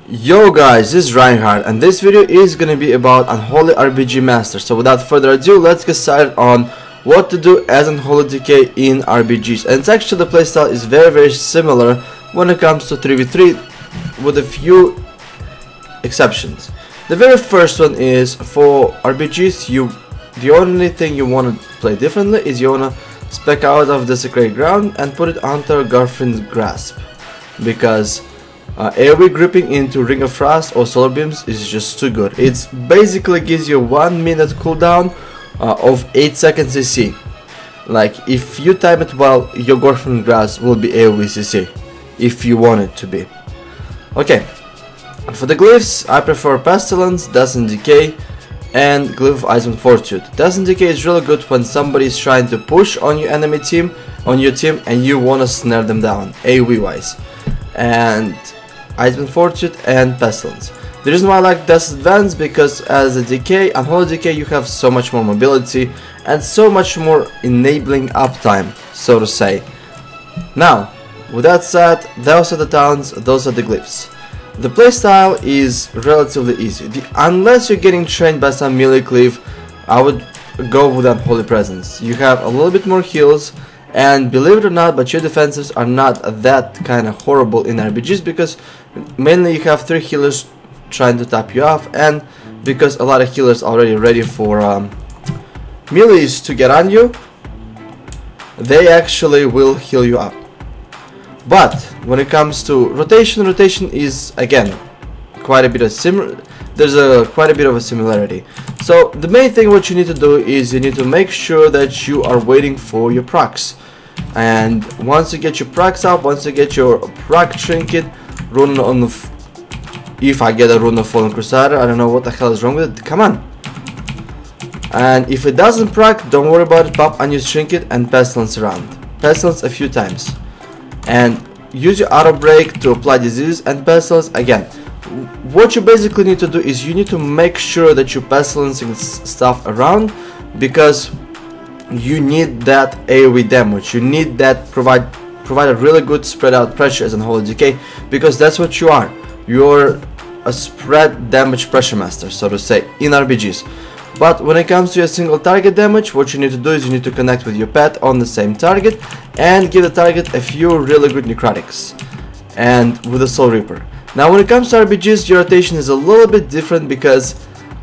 Yo guys, this is Reinhardt and this video is gonna be about Unholy RPG Master. So without further ado, let's get started on what to do as Unholy DK in RPGs. And it's actually, the playstyle is very similar when it comes to 3v3 with a few exceptions. The very first one is for RPGs, the only thing you want to play differently is you want to spec out of Desecrated Ground and put it onto Girlfriend's Grasp, because AoE gripping into Ring of Frost or Solar Beams is just too good. It basically gives you 1 minute cooldown of 8 seconds CC. Like, if you time it well, your Girlfriend's Grasp will be AoE CC if you want it to be. Okay, for the glyphs, I prefer Pestilence, Dancing Decay, and Glyph of Icewind Fortitude. Dancing Decay is really good when somebody is trying to push on your enemy team, and you want to snare them down, AoE wise. And Icewind Fortitude and Pestilence. The reason why I like Dust Advance, because as a Decay, Unholy Decay, you have so much more mobility and so much more enabling uptime, so to say. Now, with that said, those are the talents, those are the glyphs. The playstyle is relatively easy. Unless you're getting trained by some melee cleave, I would go with Unholy Presence. You have a little bit more heals, and believe it or not, but your defensives are not that kind of horrible in RPGs, because mainly you have 3 healers trying to tap you off, and because a lot of healers are already ready for melees to get on you, they actually will heal you up. But when it comes to rotation is again quite a bit of quite a bit of a similarity. So the main thing what you need to do is you need to make sure that you are waiting for your procs. And once you get your procs up, once you get your proc trinket, rune on if I get a rune of Fallen Crusader, I don't know what the hell is wrong with it, come on. And if it doesn't proc, don't worry about it, pop unused trinket and Pestilence around. Pestilence a few times. And use your auto break to apply disease and Pestilence again. What you basically need to do is you need to make sure that you're pestilencing stuff around, because you need that AoE damage. You need that provide a really good spread out pressure as an Unholy Decay, because that's what you are. You're a spread damage pressure master, so to say, in RPGs. But when it comes to a single target damage, what you need to do is you need to connect with your pet on the same target and give the target a few really good necrotics, and with a Soul Reaper. Now when it comes to RPGs, your rotation is a little bit different, because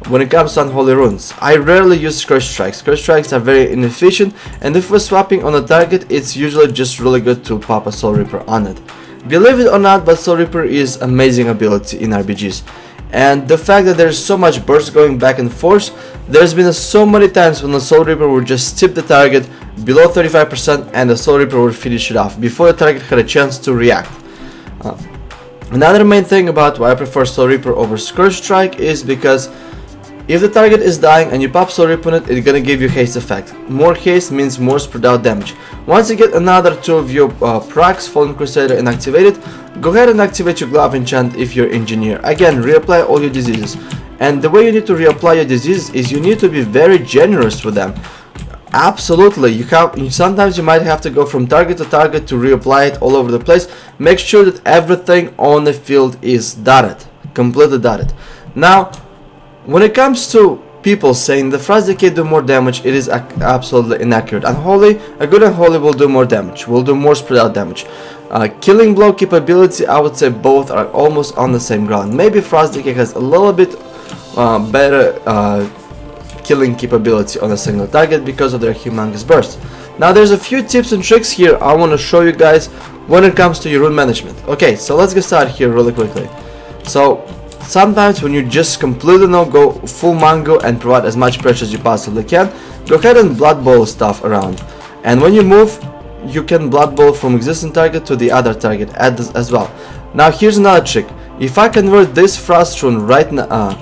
when it comes to Unholy Runes, I rarely use Curse Strikes. Curse Strikes are very inefficient, and if we're swapping on a target, it's usually just really good to pop a Soul Reaper on it. Believe it or not, but Soul Reaper is amazing ability in RPGs. And the fact that there's so much burst going back and forth, there's been so many times when the Soul Reaper would just tip the target below 35% and the Soul Reaper would finish it off before the target had a chance to react. Another main thing about why I prefer Soul Reaper over Curse Strike is because if the target is dying and you pop Soul Reaper on it, it's gonna give you haste effect. More haste means more spread out damage. Once you get another 2 of your procs, Fallen Crusader, and activate it, go ahead and activate your Glove Enchant if you're Engineer. Again, reapply all your diseases. And the way you need to reapply your diseases is you need to be very generous with them. Absolutely, sometimes you might have to go from target to target to reapply it all over the place. Make sure that everything on the field is dotted, completely dotted. Now, when it comes to people saying the Frost Decay do more damage, it is absolutely inaccurate. Unholy, a good Unholy will do more damage, will do more spread out damage. Killing Blow capability, I would say both are almost on the same ground. Maybe Frost Decay has a little bit better killing capability on a single target because of their humongous burst. Now there's a few tips and tricks here I want to show you guys when it comes to your rune management. Okay, so let's get started here really quickly. So sometimes when you just completely go full mango and provide as much pressure as you possibly can, go ahead and Blood Bowl stuff around. And when you move, you can Blood Bowl from existing target to the other target as well. Now here's another trick. If I convert this Frost rune right now,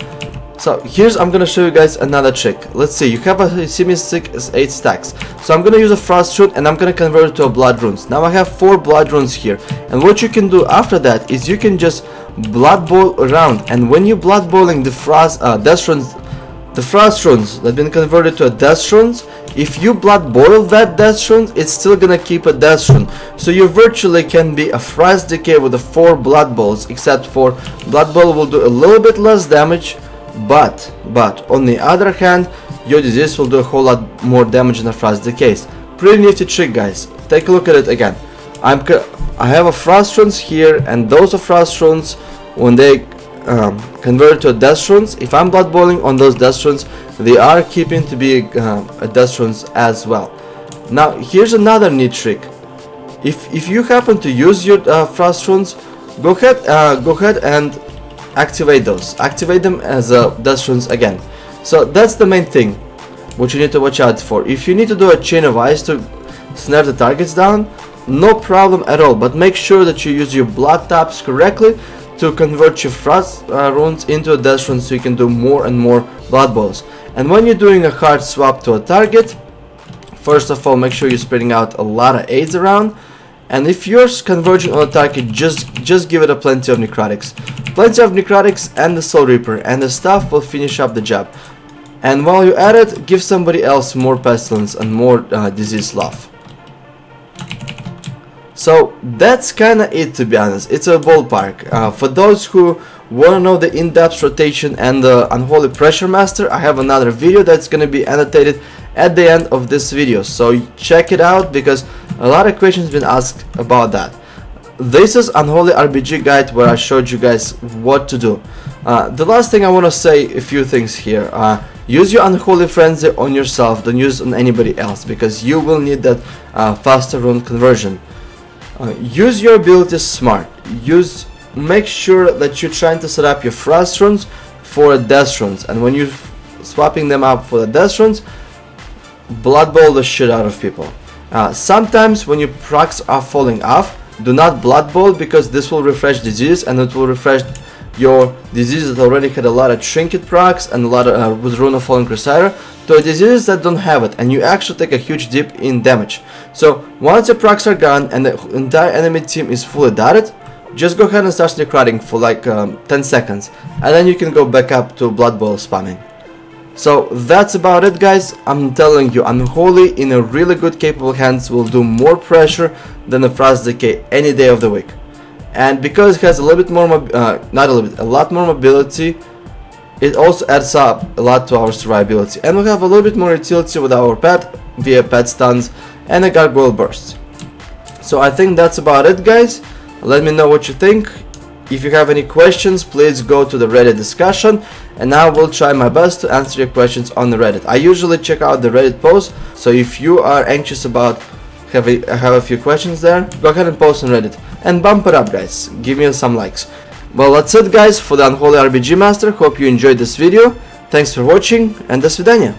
I'm gonna show you guys another trick. Let's see, you have a semi-stick as 8 stacks. So I'm gonna use a Frost rune and I'm gonna convert it to a Blood runes. Now I have 4 Blood runes here. And what you can do after that is you can just Blood Bowl around. And when you Blood Bowling the Frost Death runes the frost runes that been converted to a death runes, if you blood boil that death rune, it's still gonna keep a death rune. So you virtually can be a frost decay with the 4 blood bowls, except for blood bowl will do a little bit less damage, but on the other hand, your disease will do a whole lot more damage than a frost decays. Pretty nifty trick, guys. Take a look at it again. I have a frost runes here, and those are frost runes when they convert to a death runes. If I'm blood boiling on those death runes, they are keeping to be a death runes as well. Now here's another neat trick. If you happen to use your frost runes, go ahead and activate those. Activate them as death runes again. So that's the main thing what you need to watch out for. If you need to do a chain of ice to snare the targets down, no problem at all, but make sure that you use your blood taps correctly to convert your frost runes into a death rune so you can do more and more blood bowls. And when you're doing a hard swap to a target, first of all, make sure you're spreading out a lot of aids around, and if you're converging on a target, just give it a plenty of necrotics. Plenty of necrotics and the soul reaper, and the stuff will finish up the job. And while you're at it, give somebody else more pestilence and more disease love. So that's kinda it, to be honest. It's a ballpark. For those who wanna know the in-depth rotation and the Unholy Pressure Master, I have another video that's gonna be annotated at the end of this video. So check it out, because a lot of questions been asked about that. This is Unholy RBG guide where I showed you guys what to do. The last thing I wanna say a few things here. Use your Unholy Frenzy on yourself, don't use it on anybody else, because you will need that faster rune conversion. Use your abilities smart. Make sure that you're trying to set up your frost runes for death runes, and when you're swapping them up for the death runes, blood bowl the shit out of people. Sometimes when your procs are falling off, do not blood bowl, because this will refresh disease, and it will refresh your disease that already had a lot of trinket procs and a lot of with Rune of Fallen Crusader to a disease that don't have it, and you actually take a huge dip in damage. So once your procs are gone and the entire enemy team is fully dotted, just go ahead and start necroting for like 10 seconds, and then you can go back up to blood bowl spamming. So that's about it, guys. I'm telling you, Unholy in a really good capable hands will do more pressure than a Frost Decay any day of the week. And because it has a little bit more, a lot more mobility, it also adds up a lot to our survivability. And we have a little bit more utility with our pet via pet stuns and a gargoyle burst. So I think that's about it, guys. Let me know what you think. If you have any questions, please go to the Reddit discussion, and I will try my best to answer your questions on the Reddit. I usually check out the Reddit post, so if you are anxious about have a few questions there, go ahead and post on Reddit and bump it up, guys. Give me some likes. Well, that's it, guys, for the Unholy RBG Master. Hope you enjoyed this video. Thanks for watching, and до свидания.